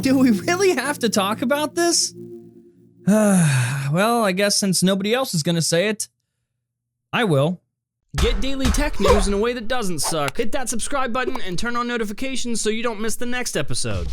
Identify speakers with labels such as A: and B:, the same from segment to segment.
A: Do we really have to talk about this? Well, I guess since nobody else is gonna say it, I will.
B: Get daily tech news in a way that doesn't suck. Hit that subscribe button and turn on notifications so you don't miss the next episode.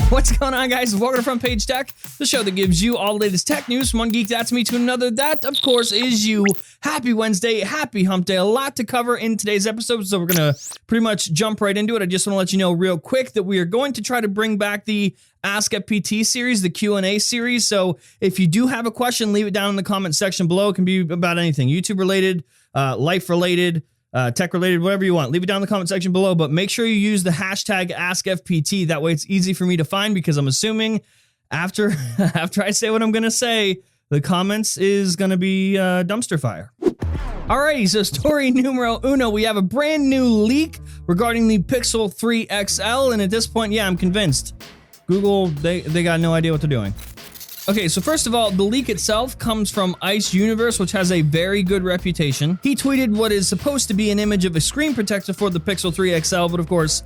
A: What's going on, guys? Welcome to Front Page Tech, the show that gives you all the latest tech news from one geek that's me to another. That, of course, is you. Happy Wednesday, happy hump day. A lot to cover in today's episode, so we're going to pretty much jump right into it. I just want to let you know real quick that we are going to try to bring back the Ask FPT series, the Q&A series. So if you do have a question, leave it down in the comment section below. It can be about anything, YouTube related, life related, tech related, whatever you want. Leave it down in the comment section below, but make sure you use the hashtag AskFPT. That way it's easy for me to find, because I'm assuming after I say what I'm going to say, the comments is going to be dumpster fire. Alrighty, so story numero uno, we have a brand new leak regarding the Pixel 3 XL, and at this point, yeah, I'm convinced. Google, they got no idea what they're doing. Okay, so first of all, the leak itself comes from Ice Universe, which has a very good reputation. He tweeted what is supposed to be an image of a screen protector for the Pixel 3 XL, but of course,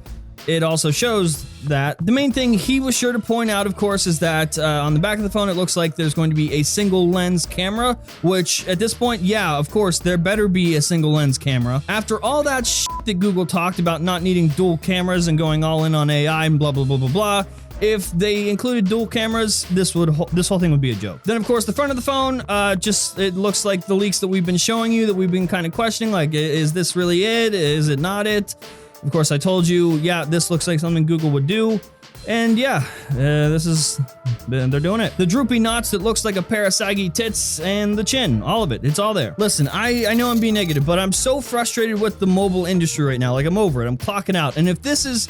A: it also shows that. The main thing he was sure to point out, of course, is that on the back of the phone, it looks like there's going to be a single lens camera, which at this point, yeah, of course, there better be a single lens camera. After all that shit that Google talked about not needing dual cameras and going all in on AI and blah, blah, blah, blah, blah, if they included dual cameras, this whole thing would be a joke. Then, of course, the front of the phone, it looks like the leaks that we've been showing you, that we've been kind of questioning, like, is this really it? Is it not it? Of course, I told you, yeah, this looks like something Google would do. And yeah, they're doing it. The droopy knots that looks like a pair of saggy tits, and the chin, all of it, it's all there. Listen, I know I'm being negative, but I'm so frustrated with the mobile industry right now. Like, I'm over it, I'm clocking out. And if this is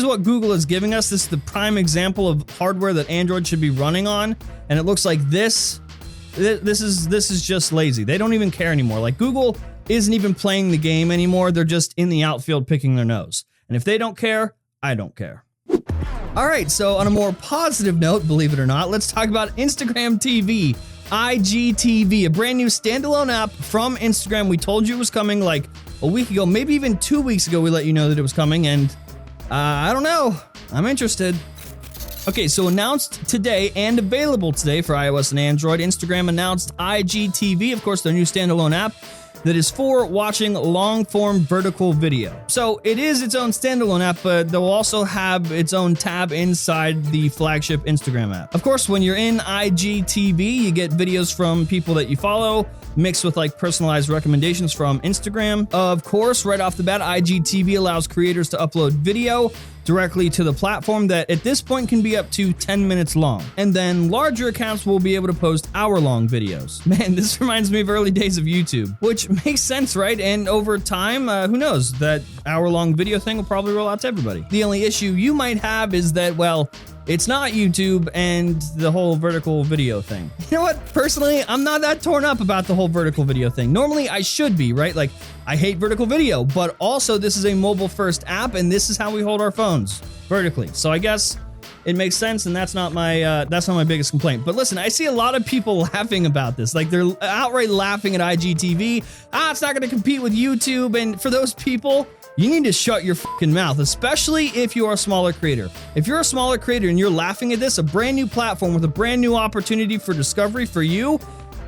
A: what Google is giving us, this is the prime example of hardware that Android should be running on, and it looks like this is just lazy. They don't even care anymore. Like, Google isn't even playing the game anymore. They're just in the outfield picking their nose. And if they don't care, I don't care. All right, so on a more positive note, believe it or not, let's talk about Instagram TV. IGTV, a brand new standalone app from Instagram. We told you it was coming like a week ago, maybe even 2 weeks ago. We let you know that it was coming, and I don't know. I'm interested. Okay, so announced today and available today for iOS and Android, Instagram announced IGTV, of course, their new standalone app that is for watching long-form vertical video. So it is its own standalone app, but they'll also have its own tab inside the flagship Instagram app. Of course, when you're in IGTV, you get videos from people that you follow, mixed with like personalized recommendations from Instagram. Of course, right off the bat, IGTV allows creators to upload video directly to the platform that at this point can be up to 10 minutes long. And then larger accounts will be able to post hour-long videos. Man, this reminds me of early days of YouTube, which makes sense, right? And over time, who knows, that hour-long video thing will probably roll out to everybody. The only issue you might have is that, well, it's not YouTube and the whole vertical video thing. You know what? Personally, I'm not that torn up about the whole vertical video thing. Normally, I should be, right? Like, I hate vertical video, but also this is a mobile-first app, and this is how we hold our phones, vertically. So I guess it makes sense, and that's not my biggest complaint. But listen, I see a lot of people laughing about this. Like, they're outright laughing at IGTV. It's not going to compete with YouTube, and for those people, you need to shut your fucking mouth, especially if you are a smaller creator. If you're a smaller creator and you're laughing at this, a brand new platform with a brand new opportunity for discovery for you,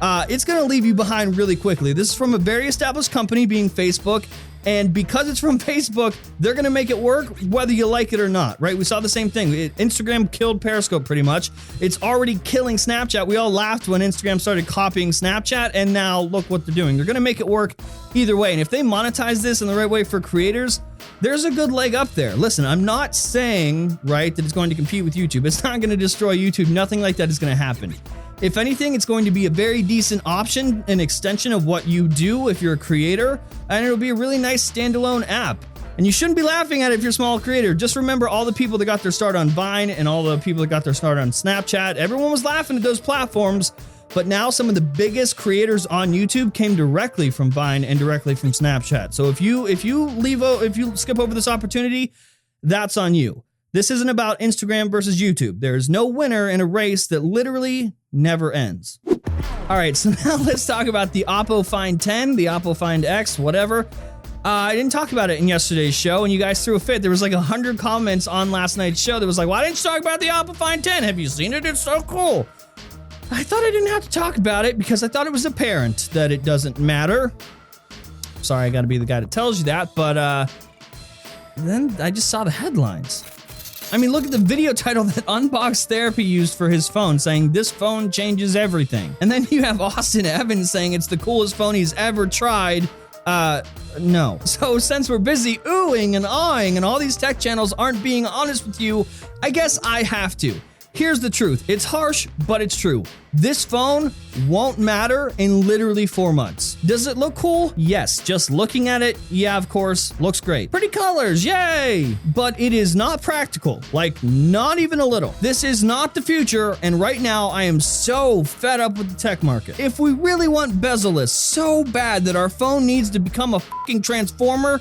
A: it's going to leave you behind really quickly. This is from a very established company, being Facebook, and because it's from Facebook, they're going to make it work whether you like it or not, right? We saw the same thing. Instagram killed Periscope pretty much. It's already killing Snapchat. We all laughed when Instagram started copying Snapchat, and now look what they're doing. They're going to make it work either way, and if they monetize this in the right way for creators, there's a good leg up there. Listen, I'm not saying, right, that it's going to compete with YouTube. It's not going to destroy YouTube. Nothing like that is going to happen. If anything, it's going to be a very decent option, an extension of what you do if you're a creator, and it'll be a really nice standalone app. And you shouldn't be laughing at it if you're a small creator. Just remember all the people that got their start on Vine and all the people that got their start on Snapchat. Everyone was laughing at those platforms, but now some of the biggest creators on YouTube came directly from Vine and directly from Snapchat. So if you skip over this opportunity, that's on you. This isn't about Instagram versus YouTube. There's no winner in a race that literally never ends. All right, so now let's talk about the Oppo Find X, the Oppo Find X, whatever. I didn't talk about it in yesterday's show, and you guys threw a fit. There was like 100 comments on last night's show that was like, why didn't you talk about the Oppo Find 10? Have you seen it? It's so cool. I thought I didn't have to talk about it because I thought it was apparent that it doesn't matter. Sorry, I gotta be the guy that tells you that, but then I just saw the headlines. I mean, look at the video title that Unbox Therapy used for his phone, saying this phone changes everything. And then you have Austin Evans saying it's the coolest phone he's ever tried. No. So since we're busy oohing and awing and all these tech channels aren't being honest with you, I guess I have to. Here's the truth. It's harsh, but it's true. This phone won't matter in literally 4 months. Does it look cool? Yes. Just looking at it, yeah, of course, looks great. Pretty colors, yay! But it is not practical, like not even a little. This is not the future, and right now I am so fed up with the tech market. If we really want bezel-less so bad that our phone needs to become a fucking transformer,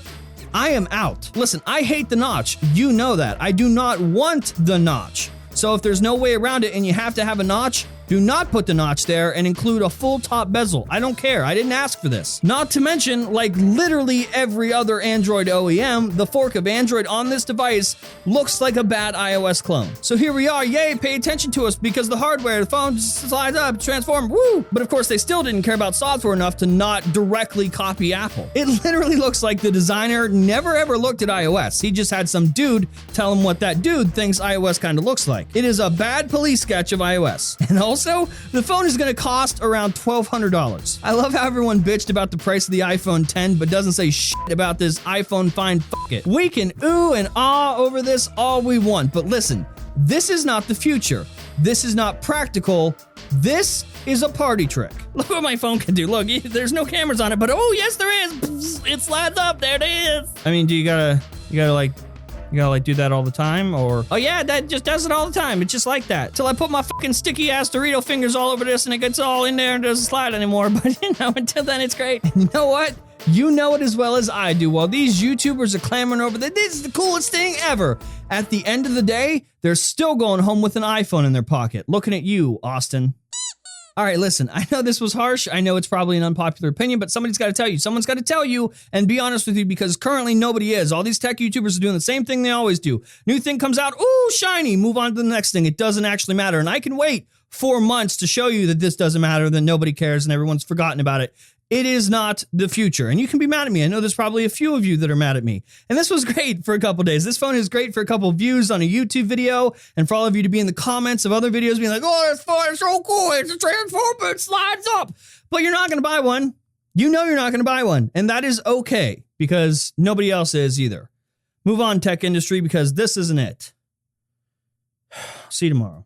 A: I am out. Listen, I hate the notch. You know that. I do not want the notch. So if there's no way around it and you have to have a notch, do not put the notch there and include a full top bezel. I don't care. I didn't ask for this. Not to mention, like literally every other Android OEM, the fork of Android on this device looks like a bad iOS clone. So here we are. Yay, pay attention to us because the hardware, the phone slides up, transform, woo! But of course, they still didn't care about software enough to not directly copy Apple. It literally looks like the designer never ever looked at iOS. He just had some dude tell him what that dude thinks iOS kind of looks like. It is a bad police sketch of iOS. And also, the phone is going to cost around $1,200. I love how everyone bitched about the price of the iPhone 10, but doesn't say shit about this iPhone Find It. We can ooh and ah over this all we want, but listen, this is not the future. This is not practical. This is a party trick. Look what my phone can do. Look, there's no cameras on it, but oh yes, there is. It slides up. There it is. I mean, you gotta like do that all the time, or oh yeah, that just does it all the time. It's just like that till I put my fucking sticky ass Dorito fingers all over this and it gets all in there and doesn't slide anymore. But you know, until then it's great. And you know what? You know it as well as I do. While these YouTubers are clamoring over that this is the coolest thing ever, at the end of the day, they're still going home with an iPhone in their pocket. Looking at you, Austin. All right, listen, I know this was harsh. I know it's probably an unpopular opinion, but somebody's got to tell you. Someone's got to tell you and be honest with you because currently nobody is. All these tech YouTubers are doing the same thing they always do. New thing comes out, ooh, shiny, move on to the next thing. It doesn't actually matter. And I can wait 4 months to show you that this doesn't matter, that nobody cares and everyone's forgotten about it. It is not the future. And you can be mad at me. I know there's probably a few of you that are mad at me. And this was great for a couple days. This phone is great for a couple views on a YouTube video and for all of you to be in the comments of other videos being like, oh, this phone is so cool. It's a transformer. It slides up. But you're not going to buy one. You know you're not going to buy one. And that is okay because nobody else is either. Move on, tech industry, because this isn't it. See you tomorrow.